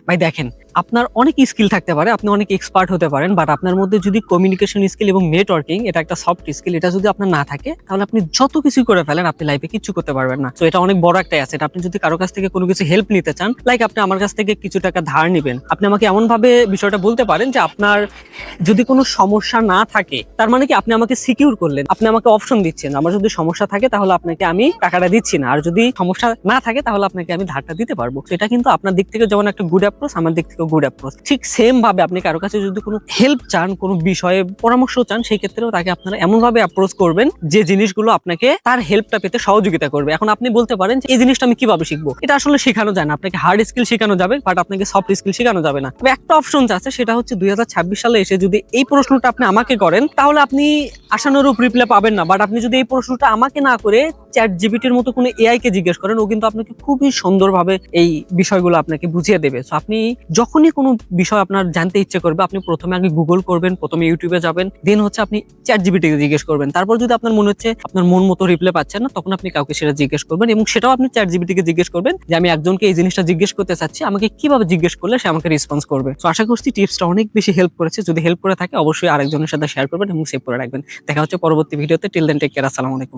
ভাই দেখেন, আপনার অনেক স্কিল থাকতে পারে, আপনি অনেক এক্সপার্ট হতে পারেন, বাট আপনার মধ্যে যদি কমিউনিকেশন স্কিল এবং নেটওয়ার্কিং, এটা একটা সফট স্কিল, এটা যদি আপনার না থাকে, তাহলে আপনি যত কিছু করে ফেলেন আপনি লাইফে কিছু করতে পারবেন না। তো এটা অনেক বড় একটা অ্যাসেট। আপনি যদি কারো কাছ থেকে কোনো কিছু হেল্প নিতে চান, লাইক আপনি আমার কাছ থেকে কিছু টাকা ধার নেবেন, আপনি আমাকে এমন ভাবে বিষয়টা বলতে পারেন যে আপনার যদি কোনো সমস্যা না থাকে, তার মানে কি আপনি আমাকে সিকিউর করলেন, আপনি আমাকে অপশন দিচ্ছেন। আমার যদি সমস্যা থাকে তাহলে আপনাকে আমি টাকাটা দিচ্ছি না, আর যদি সমস্যা না থাকে তাহলে আপনাকে আমি ধারটা দিতে পারবো। তো এটা কিন্তু আপনার দিক থেকে যেমন একটা গুড অ্যাপ্রোচ, আমার দিক থেকে গুড অ্যাপ্রোচ। ঠিক সেম ভাবে আপনি কারো কাছে যদি কোনো হেল্প চান, কোনো বিষয়ে পরামর্শ চান, সেই ক্ষেত্রেও তাকে আপনারা এমন ভাবে অ্যাপ্রোচ করবেন যে জিনিসগুলো আপনাকে তার হেল্পটা পেতে সহযোগিতা করবে। এখন আপনি বলতে পারেন যে এই জিনিসটা আমি কিভাবে শিখবো, এটা আসলে শেখানো যায় না। আপনাকে হার্ড স্কিল শেখানো যাবে, বাট আপনাকে সফট স্কিল শেখানো যাবে না। তবে একটা অপশন আছে, সেটা হচ্ছে 2026 সালে এসে যদি এই প্রশ্নটা আপনি আমাকে করেন, তাহলে আপনি আশানুরূপ রিপ্লাই পাবেন না। বাট আপনি যদি এই প্রশ্নটা আমাকে না করে চ্যাট জিপিটির মতো কোনো এআই কে জিজ্ঞেস করেন, ও কিন্তু আপনাকে খুবই সুন্দরভাবে এই বিষয়গুলো আপনাকে বুঝিয়ে দেবে। সো আপনি যখনই কোনো বিষয় আপনার জানতে ইচ্ছে করবে, আপনি প্রথমে আগে গুগল করবেন, প্রথমে ইউটিউবে যাবেন, দেন হচ্ছে আপনি চ্যাট জিপিটি কে জিজ্ঞেস করবেন। তারপর যদি আপনার মনে হচ্ছে আপনার মন মতো রিপ্লাই পাচ্ছেন না, তখন আপনি কাউকে সেটা জিজ্ঞেস করবেন, এবং সেটাও আপনি চ্যাট জিপিটি কে জিজ্ঞেস করবেন যে আমি একজনকে এই জিনিসটা জিজ্ঞেস করতে চাচ্ছি, আমাকে কিভাবে জিজ্ঞেস করলে সে আমাকে রেসপন্স করবে। তো আশা করছি টিপসটা অনেক বেশি হেল্প করেছে। যদি হেল্প করে থাকে অবশ্যই আরেকজনের সাথে শেয়ার করবেন এবং সেভ করে রাখবেন। দেখা হচ্ছে পরবর্তী ভিডিওতে। টিল দেন টেক কেয়ার, আসসালামু আলাইকুম।